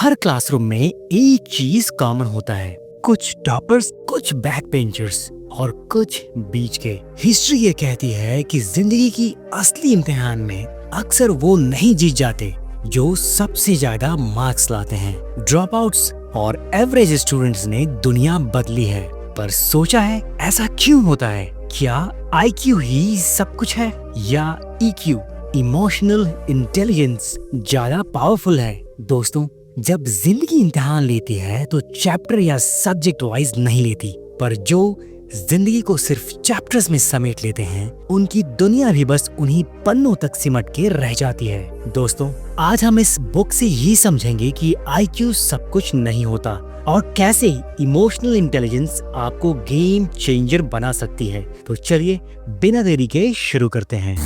हर classroom में एक चीज कॉमन होता है, कुछ टॉपर्स, कुछ बैक बेंचर्स और कुछ बीच के। हिस्ट्री ये कहती है कि जिंदगी की असली इम्तिहान में अक्सर वो नहीं जीत जाते जो सबसे ज्यादा मार्क्स लाते हैं। ड्रॉप आउट्स और एवरेज स्टूडेंट्स ने दुनिया बदली है, पर सोचा है ऐसा क्यों होता है? क्या IQ ही सब कुछ है या EQ, इमोशनल इंटेलिजेंस, ज्यादा पावरफुल है? दोस्तों, जब जिंदगी इम्तिहान लेती है तो चैप्टर या सब्जेक्ट वाइज नहीं लेती, पर जो जिंदगी को सिर्फ चैप्टर्स में समेट लेते हैं उनकी दुनिया भी बस उन्हीं पन्नों तक सिमट के रह जाती है। दोस्तों, आज हम इस बुक से ये समझेंगे कि IQ सब कुछ नहीं होता और कैसे इमोशनल इंटेलिजेंस आपको गेम चेंजर बना सकती है। तो चलिए बिना देरी के शुरू करते हैं।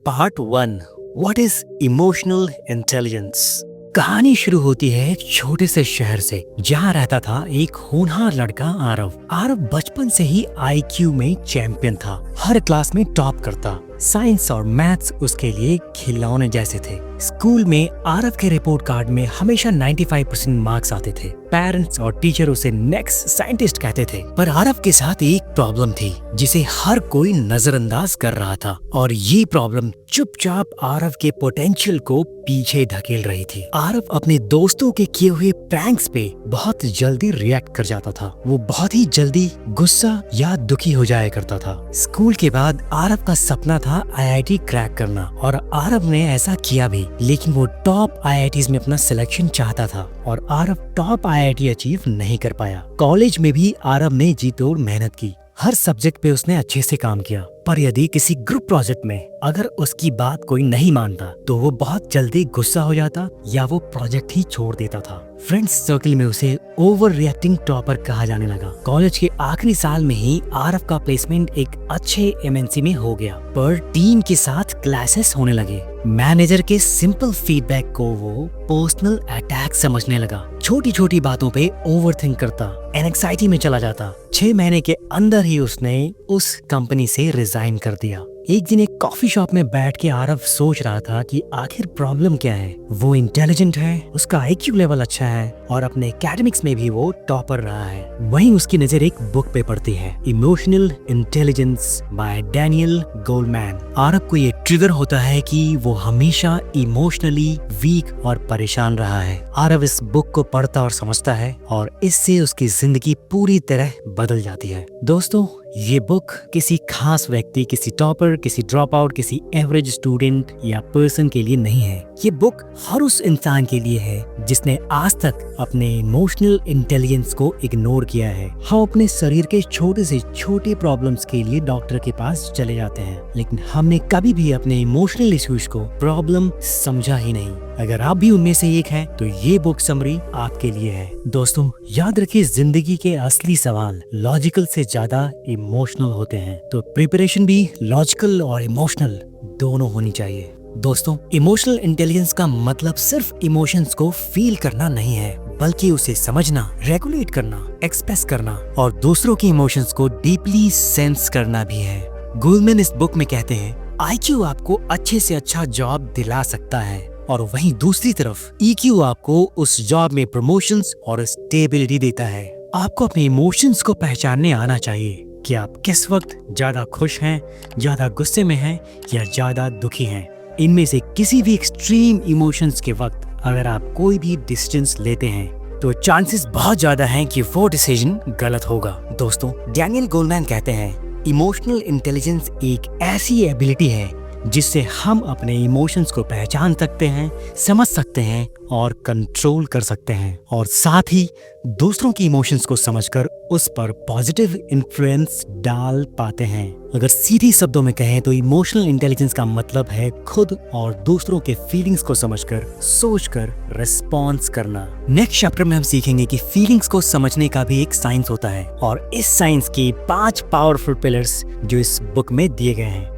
Part 1, what is emotional intelligence. कहानी शुरू होती है एक छोटे से शहर से, जहाँ रहता था एक होनहार लड़का आरव। आरव बचपन से ही IQ में चैंपियन था, हर क्लास में टॉप करता। साइंस और मैथ्स उसके लिए खिलौने जैसे थे। स्कूल में आरव के रिपोर्ट कार्ड में हमेशा 95% मार्क्स आते थे। पेरेंट्स और टीचर उसे नेक्स्ट साइंटिस्ट कहते थे। पर आरव के साथ एक प्रॉब्लम थी जिसे हर कोई नजरअंदाज कर रहा था, और ये प्रॉब्लम चुपचाप आरव के पोटेंशियल को पीछे धकेल रही थी। आरव अपने दोस्तों के किए हुए प्रैंक्स पे बहुत जल्दी रिएक्ट कर जाता था। वो बहुत ही जल्दी गुस्सा या दुखी हो जाया करता था। स्कूल के बाद आरव का सपना था IIT क्रैक करना, और आरव ने ऐसा किया भी। लेकिन वो टॉप IITs में अपना सिलेक्शन चाहता था और आरव टॉप IIT अचीव नहीं कर पाया। कॉलेज में भी आरव ने जी तोड़ मेहनत की, हर सब्जेक्ट पे उसने अच्छे से काम किया, पर यदि किसी ग्रुप प्रोजेक्ट में अगर उसकी बात कोई नहीं मानता तो वो बहुत जल्दी गुस्सा हो जाता या वो प्रोजेक्ट ही छोड़ देता था। फ्रेंड्स सर्कल में उसे ओवर रिएक्टिंग टॉपर कहा जाने लगा। कॉलेज के आखिरी साल में ही आरव का प्लेसमेंट एक अच्छे MNC में हो गया, पर टीम के साथ क्लैशेस होने लगे। मैनेजर के सिंपल फीडबैक को वो पर्सनल अटैक समझने लगा। छोटी छोटी बातों पे ओवरथिंक करता, एंग्जायटी में चला जाता। 6 महीने के अंदर ही उसने उस कंपनी से रिजाइन कर दिया। एक दिन एक कॉफी शॉप में बैठ के आरव सोच रहा था कि आखिर प्रॉब्लम क्या है। वो इंटेलिजेंट है, उसका IQ लेवल अच्छा है और अपने एकेडमिक्स में भी वो टॉपर रहा है। वहीं उसकी नजर एक बुक पे पड़ती है, emotional intelligence bye Daniel Goleman. Aarav को ये ट्रिगर होता है कि वो हमेशा इमोशनली वीक और परेशान रहा है। आरव इस बुक को पढ़ता और समझता है और इससे उसकी जिंदगी पूरी तरह बदल जाती है। दोस्तों, ये बुक किसी खास व्यक्ति, किसी टॉपर, किसी ड्रॉप आउट, किसी एवरेज स्टूडेंट या पर्सन के लिए नहीं है। ये बुक हर उस इंसान के लिए है जिसने आज तक अपने इमोशनल इंटेलिजेंस को इग्नोर किया है। हम अपने शरीर के छोटे से छोटे प्रॉब्लम्स के लिए डॉक्टर के पास चले जाते हैं, लेकिन हमने कभी भी अपने इमोशनल इश्यूज को प्रॉब्लम समझा ही नहीं। अगर आप भी उनमें से एक हैं, तो ये बुक समरी आपके लिए है। दोस्तों, याद रखिए, जिंदगी के असली सवाल लॉजिकल से ज्यादा इमोशनल होते हैं, तो प्रिपरेशन भी लॉजिकल और इमोशनल दोनों होनी चाहिए। दोस्तों, इमोशनल इंटेलिजेंस का मतलब सिर्फ इमोशंस को फील करना नहीं है, बल्कि उसे समझना, रेगुलेट करना, एक्सप्रेस करना और दूसरों के इमोशंस को डीपली सेंस करना भी है। गोलमैन इस बुक में कहते हैं, IQ आपको अच्छे से अच्छा जॉब दिला सकता है, और वहीं दूसरी तरफ EQ आपको उस जॉब में प्रमोशंस और स्टेबिलिटी देता है। आपको अपने इमोशंस को पहचानने आना चाहिए कि आप किस वक्त ज्यादा खुश हैं, ज्यादा गुस्से में हैं या ज्यादा दुखी हैं। इनमें से किसी भी एक्सट्रीम इमोशंस के वक्त अगर आप कोई भी डिसीजंस लेते हैं तो चांसेस बहुत ज्यादा हैं कि वो डिसीजन गलत होगा। दोस्तों, डैनियल गोलमैन कहते हैं, इमोशनल इंटेलिजेंस एक ऐसी एबिलिटी है जिससे हम अपने इमोशंस को पहचान सकते हैं, समझ सकते हैं और कंट्रोल कर सकते हैं, और साथ ही दूसरों की इमोशंस को समझकर उस पर पॉजिटिव इन्फ्लुएंस डाल पाते हैं। अगर सीधी शब्दों में कहें तो इमोशनल इंटेलिजेंस का मतलब है खुद और दूसरों के फीलिंग्स को समझकर, सोचकर रिस्पॉन्स करना। नेक्स्ट चैप्टर में हम सीखेंगे कि फीलिंग्स को समझने का भी एक साइंस होता है, और इस साइंस की 5 पावरफुल पिलर्स जो इस बुक में दिए गए हैं।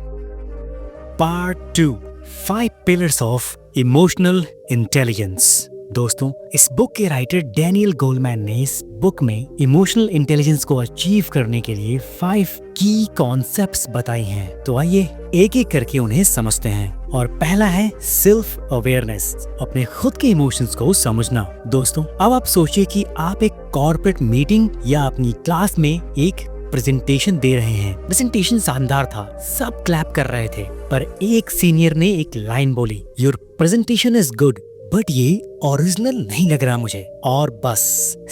Part 2, 5 pillars of emotional intelligence. दोस्तों, इस बुक के राइटर डैनियल गोलमैन ने इस बुक में इमोशनल इंटेलिजेंस को अचीव करने के लिए 5 की कॉन्सेप्ट्स बताई हैं। तो आइए एक एक करके उन्हें समझते हैं। और पहला है सेल्फ अवेयरनेस, अपने खुद के इमोशंस को समझना। दोस्तों, अब आप सोचिए कि आप एक कॉर्पोरेट मीटिंग या अपनी क्लास में एक प्रेजेंटेशन दे रहे हैं। प्रेजेंटेशन शानदार था, सब क्लैप कर रहे थे, पर एक सीनियर ने एक लाइन बोली, your presentation is good but ये ओरिजिनल नहीं लग रहा मुझे। और बस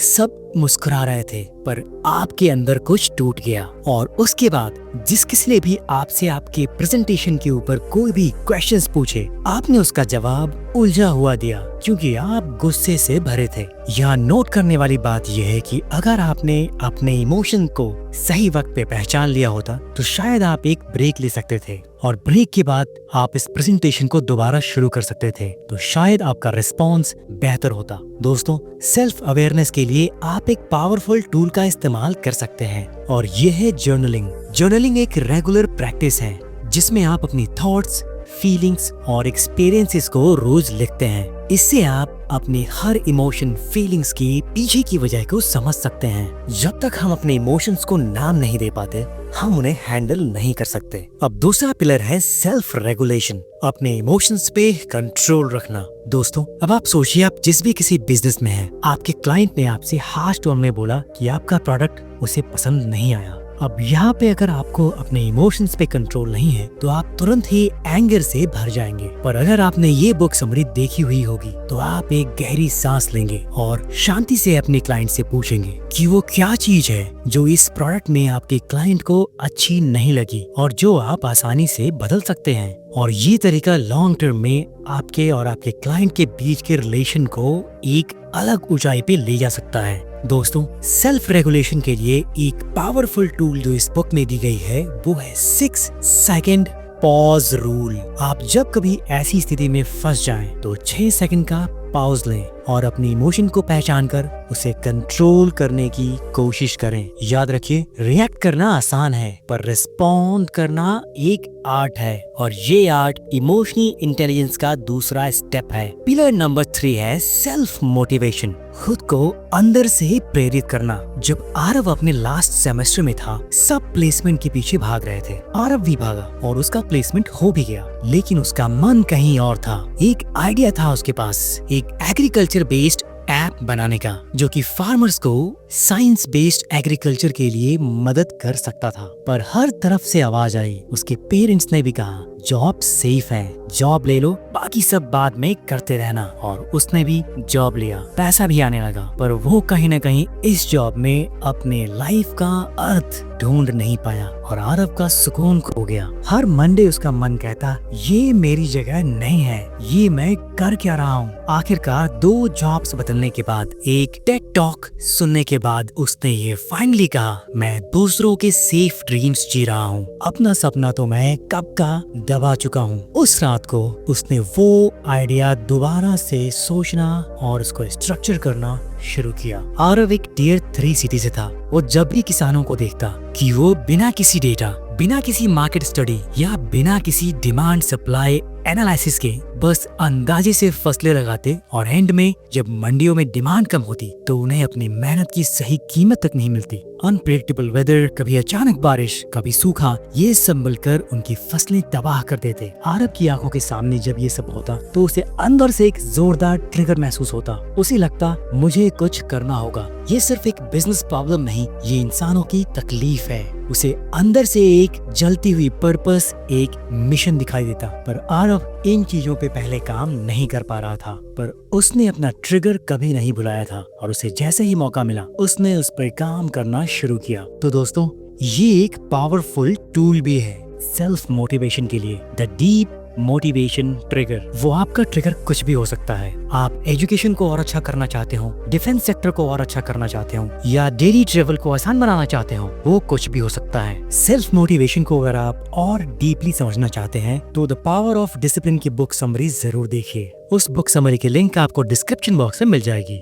सब मुस्कुरा रहे थे, पर आपके अंदर कुछ टूट गया। और उसके बाद जिस किसी ने भी आपसे आपके प्रेजेंटेशन के ऊपर कोई भी क्वेश्चंस पूछे, आपने उसका जवाब उलझा हुआ दिया क्योंकि आप गुस्से से भरे थे। यहाँ नोट करने वाली बात यह है कि अगर आपने अपने इमोशन को सही वक्त पे पहचान लिया होता तो शायद आप एक ब्रेक ले सकते थे और ब्रेक के बाद आप इस प्रेजेंटेशन को दोबारा शुरू कर सकते थे, तो शायद आपका रिस्पॉन्स बेहतर होता। दोस्तों, सेल्फ अवेयरनेस के लिए आप एक पावरफुल टूल का इस्तेमाल कर सकते हैं और ये है जर्नलिंग। जर्नलिंग एक रेगुलर प्रैक्टिस है जिसमें आप अपनी थॉट्स, फीलिंग्स और एक्सपीरियंसेस को रोज लिखते हैं। इससे आप अपने हर इमोशन, फीलिंग्स की पीछे की वजह को समझ सकते हैं। जब तक हम अपने इमोशंस को नाम नहीं दे पाते, हम उन्हें हैंडल नहीं कर सकते। अब दूसरा पिलर है सेल्फ रेगुलेशन, अपने इमोशंस पे कंट्रोल रखना। दोस्तों, अब आप सोचिए, आप जिस भी किसी बिजनेस में हैं, आपके क्लाइंट ने आपसे हार्श टोन में बोला कि आपका प्रोडक्ट उसे पसंद नहीं आया। अब यहाँ पे अगर आपको अपने इमोशंस पे कंट्रोल नहीं है तो आप तुरंत ही एंगर से भर जाएंगे। पर अगर आपने ये बुक समरी देखी हुई होगी तो आप एक गहरी सांस लेंगे और शांति से अपने क्लाइंट से पूछेंगे कि वो क्या चीज है जो इस प्रोडक्ट में आपके क्लाइंट को अच्छी नहीं लगी और जो आप आसानी से बदल सकते हैं। और ये तरीका लॉन्ग टर्म में आपके और आपके क्लाइंट के बीच के रिलेशन को एक अलग ऊंचाई पे ले जा सकता है। दोस्तों, सेल्फ रेगुलेशन के लिए एक पावरफुल टूल जो इस बुक में दी गई है वो है 6 सेकंड पॉज रूल। आप जब कभी ऐसी स्थिति में फंस जाएं तो 6 सेकंड का पॉज लें और अपनी इमोशन को पहचान कर उसे कंट्रोल करने की कोशिश करें। याद रखिए, रिएक्ट करना आसान है पर रिस्पॉन्ड करना एक आर्ट है और ये आर्ट इमोशनल इंटेलिजेंस का दूसरा स्टेप है। पिलर नंबर 3 है सेल्फ मोटिवेशन, खुद को अंदर से ही प्रेरित करना। जब आरव अपने लास्ट सेमेस्टर में था, सब प्लेसमेंट के पीछे भाग रहे थे। आरव भी भागा और उसका प्लेसमेंट हो भी गया, लेकिन उसका मन कहीं और था। एक आइडिया था उसके पास, एक एग्रीकल्चर बेस्ड ऐप बनाने का जो कि फार्मर्स को साइंस बेस्ड एग्रीकल्चर के लिए मदद कर सकता था। पर हर तरफ से आवाज आई। उसके पेरेंट्स ने भी कहा जॉब सेफ है, जॉब ले लो, बाकी सब बाद में करते रहना। और उसने भी जॉब लिया, पैसा भी आने लगा, पर वो कहीं न कहीं इस जॉब में अपने लाइफ का अर्थ ढूंढ नहीं पाया और आरव का सुकून खो गया। हर मंडे उसका मन कहता ये मेरी जगह नहीं है, ये मैं कर क्या रहा हूँ। आखिरकार 2 जॉब्स बदलने के बाद, एक टेड टॉक सुनने के बाद उसने ये फाइनली कहा मैं दूसरों के सेफ ड्रीम्स जी रहा हूँ, अपना सपना तो मैं कब का दबा चुका हूँ। उस रात को उसने वो आइडिया दोबारा से सोचना और उसको स्ट्रक्चर करना शुरू किया। आरव एक टियर 3 सिटी से था। वो जब भी किसानों को देखता कि वो बिना किसी डेटा, बिना किसी मार्केट स्टडी या बिना किसी डिमांड सप्लाई एनालिसिस के बस अंदाजे से फसलें लगाते और एंड में जब मंडियों में डिमांड कम होती तो उन्हें अपनी मेहनत की सही कीमत तक नहीं मिलती। अनप्रेडिक्टेबल वेदर, कभी अचानक बारिश, कभी सूखा, ये सब मिलकर उनकी फसलें तबाह कर देते। आरव की आंखों के सामने जब ये सब होता तो उसे अंदर से एक जोरदार ट्रिगर महसूस होता। उसे लगता मुझे कुछ करना होगा, ये सिर्फ एक बिजनेस प्रॉब्लम नहीं, ये इंसानों की तकलीफ है। उसे अंदर से एक जलती हुई पर्पस, एक मिशन दिखाई देता। पर आरव इन चीजों पे पहले काम नहीं कर पा रहा था, पर उसने अपना ट्रिगर कभी नहीं भुलाया था और उसे जैसे ही मौका मिला उसने उस पर काम करना शुरू किया। तो दोस्तों, ये एक पावरफुल टूल भी है सेल्फ मोटिवेशन के लिए, द डीप मोटिवेशन ट्रिगर। वो आपका ट्रिगर कुछ भी हो सकता है। आप एजुकेशन को और अच्छा करना चाहते हो, डिफेंस सेक्टर को और अच्छा करना चाहते हो, या डेली ट्रेवल को आसान बनाना चाहते हो, वो कुछ भी हो सकता है। सेल्फ मोटिवेशन को अगर आप और डीपली समझना चाहते हैं तो द पावर ऑफ डिसिप्लिन की बुक समरी जरूर देखिए। उस बुक समरी की लिंक आपको डिस्क्रिप्शन बॉक्स में मिल जाएगी।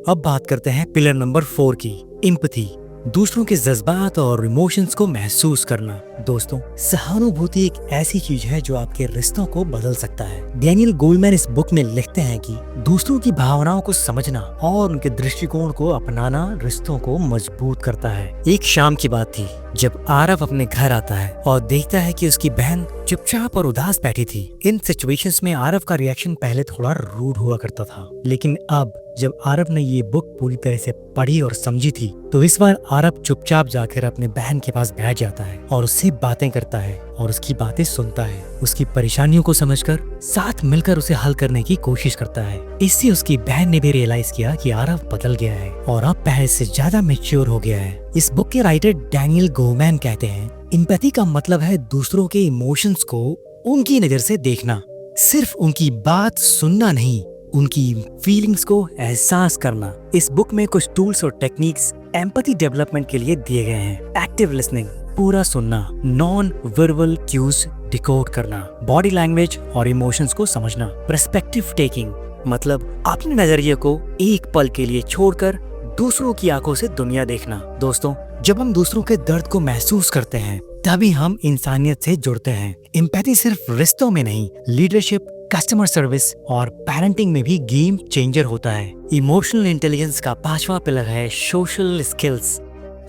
अब बात करते हैं पिलर नंबर 4 की, एम्पैथी। दूसरों के जज्बात और इमोशंस को महसूस करना। दोस्तों, सहानुभूति एक ऐसी चीज है जो आपके रिश्तों को बदल सकता है। डैनियल गोलमैन इस बुक में लिखते हैं कि दूसरों की भावनाओं को समझना और उनके दृष्टिकोण को अपनाना रिश्तों को मजबूत करता है। एक शाम की बात थी जब आरव अपने घर आता है और देखता है कि उसकी बहन चुपचाप और उदास बैठी थी। इन सिचुएशंस में आरव का रिएक्शन पहले थोड़ा रूड हुआ करता था, लेकिन अब जब आरव ने ये बुक पूरी तरह से पढ़ी और समझी थी तो इस बार आरव चुपचाप जाकर अपने बहन के पास बैठ जाता है और उससे बातें करता है और उसकी बातें सुनता है। उसकी परेशानियों को समझकर साथ मिलकर उसे हल करने की कोशिश करता है। इससे उसकी बहन ने भी रियलाइज किया कि आरव बदल गया है और अब पहले से ज्यादा मैच्योर हो गया है। इस बुक के राइटर डैनियल गोलमैन कहते हैं, एम्पैथी का मतलब है दूसरों के इमोशंस को उनकी नजर से देखना, सिर्फ उनकी बात सुनना नहीं, उनकी फीलिंग्स को एहसास करना। इस बुक में कुछ टूल्स और टेक्निक्स एम्पैथी डेवलपमेंट के लिए दिए गए हैं। एक्टिव लिसनिंग, पूरा सुनना, नॉन वर्बल क्यूज डिकोड करना, बॉडी लैंग्वेज और इमोशंस को समझना, पर्सपेक्टिव टेकिंग मतलब अपने नजरिए को एक पल के लिए छोड़कर दूसरों की आंखों से दुनिया देखना। दोस्तों, जब हम दूसरों के दर्द को महसूस करते हैं तभी हम इंसानियत से जुड़ते हैं। एम्पैथी सिर्फ रिश्तों में नहीं, लीडरशिप, कस्टमर सर्विस और पेरेंटिंग में भी गेम चेंजर होता है। इमोशनल इंटेलिजेंस का 5वां पिलर है सोशल स्किल्स,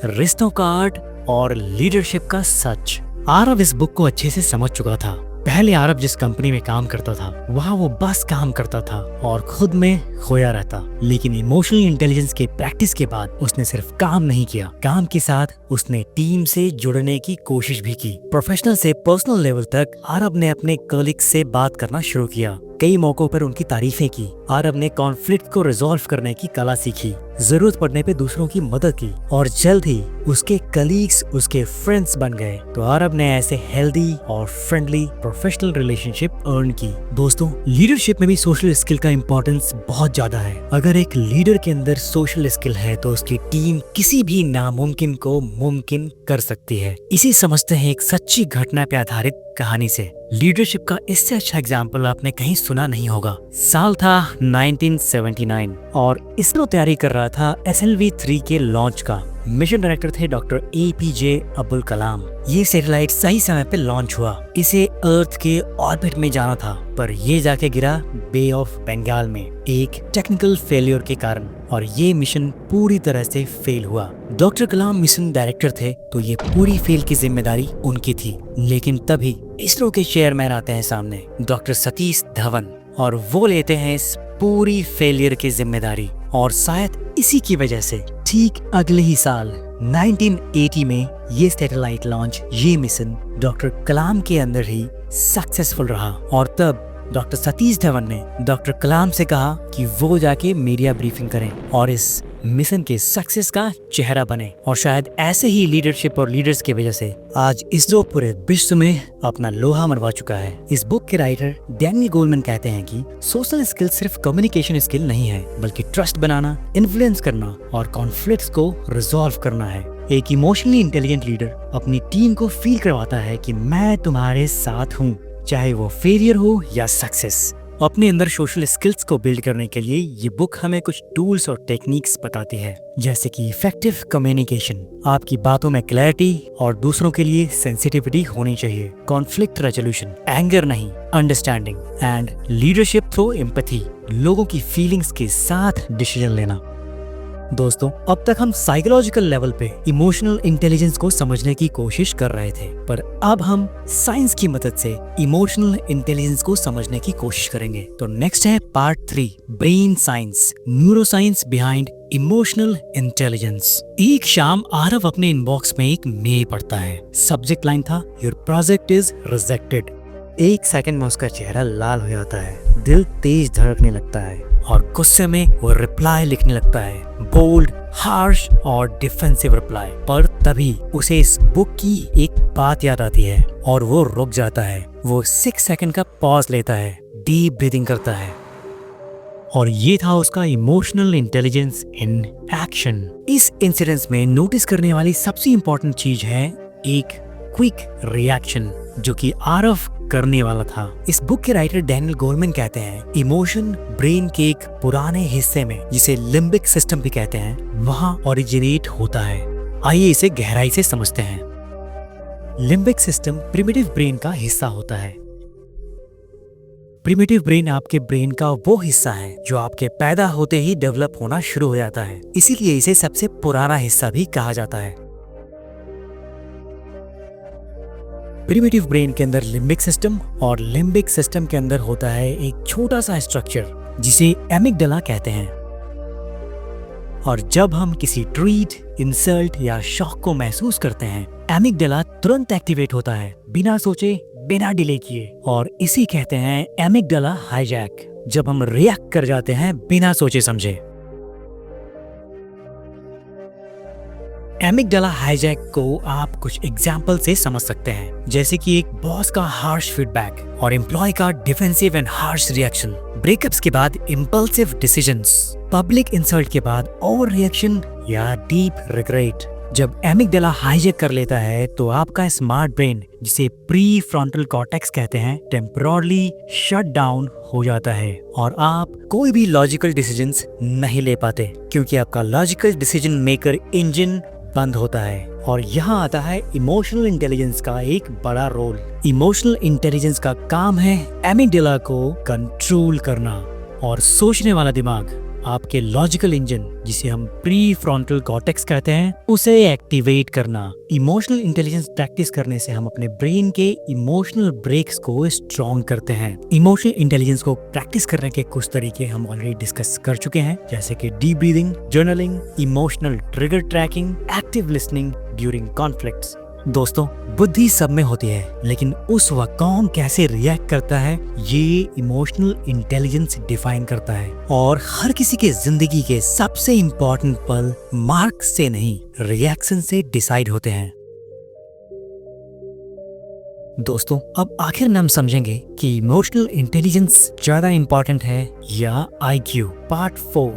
रिश्तों का आर्ट और लीडरशिप का सच। आरव इस बुक को अच्छे से समझ चुका था। पहले आरव जिस कंपनी में काम करता था वहाँ वो बस काम करता था और खुद में खोया रहता, लेकिन इमोशनल इंटेलिजेंस के प्रैक्टिस के बाद उसने सिर्फ काम नहीं किया, काम के साथ उसने टीम से जुड़ने की कोशिश भी की। प्रोफेशनल से पर्सनल लेवल तक आरव ने अपने कलीग्स से बात करना शुरू किया, कई मौकों पर उनकी तारीफें की। आरव ने कॉन्फ्लिक्ट को रिजॉल्व करने की कला सीखी, जरूरत पड़ने पे दूसरों की मदद की और जल्द ही उसके कलीग्स उसके फ्रेंड्स बन गए। तो आरव ने ऐसे हेल्दी और फ्रेंडली प्रोफेशनल रिलेशनशिप अर्न की। दोस्तों, लीडरशिप में भी सोशल स्किल का इम्पोर्टेंस बहुत ज्यादा है। अगर एक लीडर के अंदर सोशल स्किल है तो उसकी टीम किसी भी नामुमकिन को मुमकिन कर सकती है। इसी समझते हैं एक सच्ची घटना पे आधारित कहानी से। लीडरशिप का इससे अच्छा एग्जाम्पल आपने कहीं सुना नहीं होगा। साल था 1979 और इसरो तैयारी कर रहा था SLV-3 के लॉन्च का। मिशन डायरेक्टर थे डॉक्टर APJ अब्दुल कलाम। ये सैटेलाइट सही समय पे लॉन्च हुआ। इसे अर्थ के ऑर्बिट में जाना था, पर ये जाके गिरा बे ऑफ बंगाल में एक टेक्निकल फेलियर के कारण और ये मिशन पूरी तरह से फेल हुआ। डॉक्टर कलाम मिशन डायरेक्टर थे तो ये पूरी फेल की जिम्मेदारी उनकी थी। लेकिन तभी इसरो के चेयरमैन आते हैं सामने, डॉक्टर सतीश धवन, और वो लेते हैं इस पूरी फेलियर की जिम्मेदारी। और शायद इसी की वजह से ठीक अगले ही साल 1980 में ये सैटेलाइट लॉन्च, ये मिशन डॉक्टर कलाम के अंदर ही सक्सेसफुल रहा। और तब डॉक्टर सतीश धवन ने डॉक्टर कलाम से कहा कि वो जाके मीडिया ब्रीफिंग करें और इस मिशन के सक्सेस का चेहरा बने। और शायद ऐसे ही लीडरशिप और लीडर्स की वजह से आज इसरो पूरे विश्व में अपना लोहा मनवा चुका है। इस बुक के राइटर डैनियल गोलमैन कहते हैं कि सोशल स्किल सिर्फ कम्युनिकेशन स्किल नहीं है, बल्कि ट्रस्ट बनाना, इन्फ्लुएंस करना और कॉन्फ्लिक्ट्स को रिजॉल्व करना है। एक इमोशनली इंटेलिजेंट लीडर अपनी टीम को फील करवाता है कि मैं तुम्हारे साथ हूँ, चाहे वो फेलियर हो या सक्सेस। अपने अंदर सोशल स्किल्स को बिल्ड करने के लिए ये बुक हमें कुछ टूल्स और टेक्निक्स बताती है, जैसे कि इफेक्टिव कम्युनिकेशन, आपकी बातों में क्लैरिटी और दूसरों के लिए सेंसिटिविटी होनी चाहिए, कॉन्फ्लिक्ट रेजोल्यूशन, एंगर नहीं understanding, and leadership through empathy, लोगों की फीलिंग्स के साथ डिसीजन लेना। दोस्तों, अब तक हम साइकोलॉजिकल लेवल पे इमोशनल इंटेलिजेंस को समझने की कोशिश कर रहे थे, पर अब हम साइंस की मदद से इमोशनल इंटेलिजेंस को समझने की कोशिश करेंगे। तो नेक्स्ट है part 3, brain science, neuroscience behind emotional intelligence. एक शाम आरव अपने इनबॉक्स में एक मेल पढ़ता है। सब्जेक्ट लाइन था, योर प्रोजेक्ट इज रिजेक्टेड। एक सेकंड में उसका चेहरा लाल हो जाता है, दिल तेज धड़कने लगता है और गुस्से में वो रिप्लाई लिखने लगता है, बोल्ड, हार्श और डिफेंसिव रिप्लाई। पर तभी उसे इस बुक की एक बात याद आती है और वो रुक जाता है। वो 6 सेकंड का पॉज लेता है, डीप ब्रीदिंग करता है, और ये था उसका इमोशनल इंटेलिजेंस इन एक्शन। इस इंसिडेंस में नोटिस करने वाली सबसे इंपॉर्टेंट चीज है एक क्विक रिएक्शन, जो कि आरव करने वाला था। इस बुक के राइटर डैनियल गोलमैन कहते हैं, इमोशन ब्रेन के एक पुराने हिस्से में, जिसे लिम्बिक सिस्टम भी कहते हैं, वहाँ ओरिजिनेट होता है। आइए इसे गहराई से समझते हैं। लिम्बिक सिस्टम प्रिमिटिव ब्रेन का हिस्सा होता है। प्रिमिटिव ब्रेन आपके ब्रेन का वो हिस्सा है जो आपके पैदा होते ही डेवलप होना शुरू हो जाता है, इसीलिए इसे सबसे पुराना हिस्सा भी कहा जाता है। प्रिमिटिव ब्रेन के अंदर लिम्बिक सिस्टम और लिम्बिक सिस्टम के अंदर होता है एक छोटा सा स्ट्रक्चर जिसे एमिगडाला कहते हैं। और जब हम किसी ट्रीट, इंसल्ट या शॉक को महसूस करते हैं, एमिगडाला तुरंत एक्टिवेट होता है, बिना सोचे, बिना डिले किए, और इसी कहते हैं एमिगडाला हाईजैक, जब हम रिएक्ट कर जाते हैं बिना सोचे समझे। एमिगडाला हाईजैक को आप कुछ एग्जाम्पल से समझ सकते हैं, जैसे कि एक बॉस का हार्श फीडबैक और एम्प्लॉय का defensive and harsh reaction, breakups के बाद इम्पल्सिव डिसीजंस, पब्लिक इंसल्ट के बाद ओवर रिएक्शन या डीप रिग्रेट। जब एमिगडाला हाईजैक कर लेता है तो आपका स्मार्ट ब्रेन, जिसे प्री फ्रंटल कॉर्टेक्स कहते हैं, टेम्पोरली शट डाउन हो जाता है और आप कोई भी लॉजिकल डिसीजंस नहीं ले पाते, क्योंकि आपका लॉजिकल डिसीजन मेकर इंजन बंद होता है। और यहाँ आता है इमोशनल इंटेलिजेंस का एक बड़ा रोल। इमोशनल इंटेलिजेंस का काम है एमिगडाला को कंट्रोल करना और सोचने वाला दिमाग, आपके लॉजिकल इंजन, जिसे हम प्री फ्रंटल कॉर्टेक्स कहते हैं, उसे एक्टिवेट करना। इमोशनल इंटेलिजेंस प्रैक्टिस करने से हम अपने ब्रेन के इमोशनल ब्रेक्स को स्ट्रॉन्ग करते हैं। इमोशनल इंटेलिजेंस को प्रैक्टिस करने के कुछ तरीके हम ऑलरेडी डिस्कस कर चुके हैं, जैसे कि deep breathing, journaling, emotional trigger tracking, active listening during conflicts. दोस्तों, बुद्धि सब में होती है, लेकिन उस वक्त कौन कैसे रिएक्ट करता है, ये इमोशनल इंटेलिजेंस डिफाइन करता है। और हर किसी के जिंदगी के सबसे इम्पोर्टेंट पल मार्क से नहीं, रिएक्शन से डिसाइड होते हैं। दोस्तों, अब आखिर में हम समझेंगे कि इमोशनल इंटेलिजेंस ज्यादा इम्पोर्टेंट है या IQ। Part 4,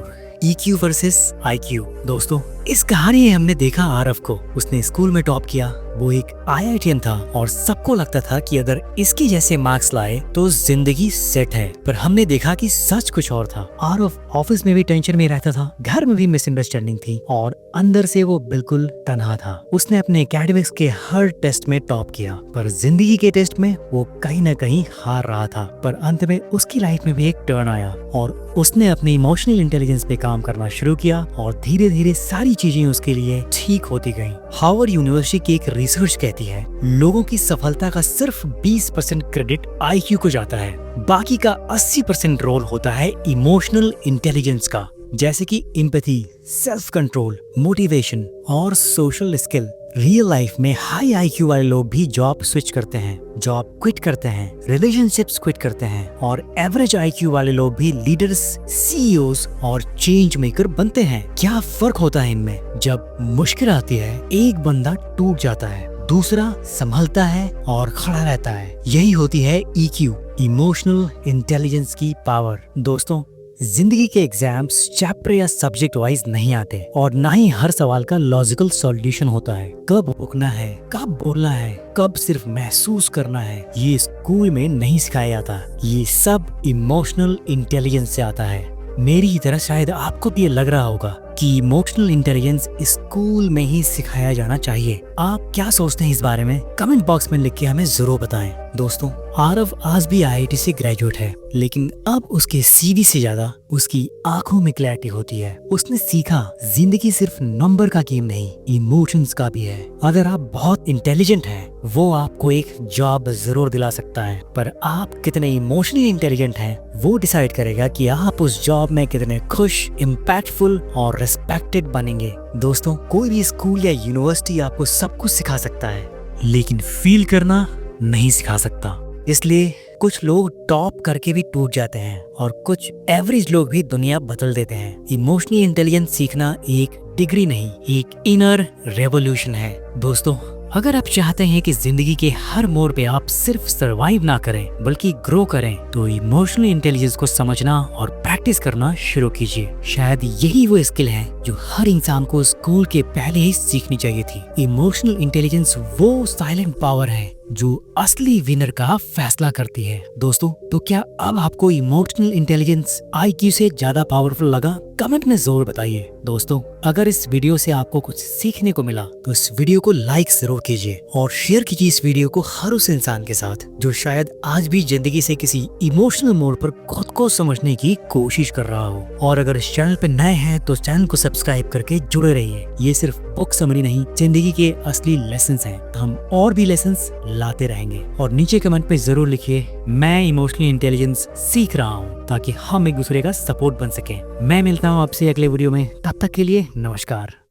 EQ versus IQ। दोस्तों, इस कहानी में हमने देखा आरव को, उसने स्कूल में टॉप किया, वो एक IITian था और सबको लगता था कि अगर इसके जैसे मार्क्स लाए तो जिंदगी सेट है। पर हमने देखा कि सच कुछ और था। आरव ऑफिस में भी टेंशन में रहता था, घर में भी मिसअंडरस्टैंडिंग थी और अंदर से वो बिल्कुल तन्हा था। उसने अपने एकेडमिक्स के हर टेस्ट में टॉप किया, पर जिंदगी के टेस्ट में वो कहीं न कहीं हार रहा था। पर अंत में उसकी लाइफ में भी एक टर्न आया और उसने अपने इमोशनल इंटेलिजेंस पे काम करना शुरू किया और धीरे धीरे सारी चीजें उसके लिए ठीक होती गईं। हार्वर्ड यूनिवर्सिटी की एक रिसर्च कहती है, लोगों की सफलता का सिर्फ 20% क्रेडिट IQ को जाता है, बाकी का 80% रोल होता है इमोशनल इंटेलिजेंस का, जैसे कि एम्पैथी, सेल्फ कंट्रोल, मोटिवेशन और सोशल स्किल। रियल लाइफ में हाई IQ वाले लोग भी जॉब स्विच करते हैं, जॉब क्विट करते हैं, रिलेशनशिप्स क्विट करते हैं, और एवरेज IQ वाले लोग भी लीडर्स, CEOs और चेंज मेकर बनते हैं। क्या फर्क होता है इनमें? जब मुश्किल आती है, एक बंदा टूट जाता है, दूसरा संभलता है और खड़ा रहता है। यही होती है EQ, इमोशनल इंटेलिजेंस की पावर। दोस्तों, जिंदगी के एग्जाम्स चैप्टर या सब्जेक्ट वाइज नहीं आते और ना ही हर सवाल का लॉजिकल सॉल्यूशन होता है। कब रुकना है, कब बोलना है, कब सिर्फ महसूस करना है, ये स्कूल में नहीं सिखाया जाता। ये सब इमोशनल इंटेलिजेंस से आता है। मेरी ही तरह शायद आपको भी ये लग रहा होगा कि इमोशनल इंटेलिजेंस स्कूल में ही सिखाया जाना चाहिए। आप क्या सोचते हैं इस बारे में? कमेंट बॉक्स में लिख के हमें जरूर बताएं। दोस्तों, आरव आज भी IIT से ग्रेजुएट है, लेकिन अब उसके CV से ज्यादा उसकी आंखों में क्लैरिटी होती है। उसने सीखा जिंदगी सिर्फ नंबर का गेम नहीं, इमोशंस का भी है। अगर आप बहुत इंटेलिजेंट हैं, वो आपको एक जॉब जरूर दिला सकता है, पर आप कितने इमोशनली इंटेलिजेंट हैं वो डिसाइड करेगा कि आप उस जॉब में कितने खुश, इम्पैक्टफुल और रिस्पेक्टेड बनेंगे। दोस्तों, कोई भी स्कूल या यूनिवर्सिटी आपको सब कुछ सिखा सकता है, लेकिन फील करना नहीं सिखा सकता। इसलिए कुछ लोग टॉप करके भी टूट जाते हैं और कुछ एवरेज लोग भी दुनिया बदल देते हैं। इमोशनल इंटेलिजेंस सीखना एक डिग्री नहीं, एक इनर रेवोल्यूशन है। दोस्तों, अगर आप चाहते हैं कि जिंदगी के हर मोड़ पे आप सिर्फ सरवाइव ना करें बल्कि ग्रो करें, तो इमोशनल इंटेलिजेंस को समझना और प्रैक्टिस करना शुरू कीजिए। शायद यही वो स्किल है जो हर इंसान को स्कूल के पहले ही सीखनी चाहिए थी। इमोशनल इंटेलिजेंस वो साइलेंट पावर है जो असली विनर का फैसला करती है। दोस्तों, तो क्या अब आपको इमोशनल इंटेलिजेंस IQ से ज्यादा पावरफुल लगा? कमेंट में जरूर बताइए। दोस्तों, अगर इस वीडियो से आपको कुछ सीखने को मिला तो इस वीडियो को लाइक जरूर कीजिए और शेयर कीजिए इस वीडियो को हर उस इंसान के साथ जो शायद आज भी जिंदगी से किसी इमोशनल मोड़ पर खुद को समझने की कोशिश कर रहा हो। और अगर इस चैनल पे नए हैं तो चैनल को सब्सक्राइब करके जुड़े रहिए। ये सिर्फ बुक समरी नहीं, जिंदगी के असली लेसन्स हैं। हम और भी लेसन्स लाते रहेंगे। और नीचे कमेंट में जरूर लिखिए, मैं इमोशनल इंटेलिजेंस सीख रहा हूँ, ताकि हम एक दूसरे का सपोर्ट बन सके। मैं मिलता हूँ आपसे अगले वीडियो में। तब तक के लिए नमस्कार।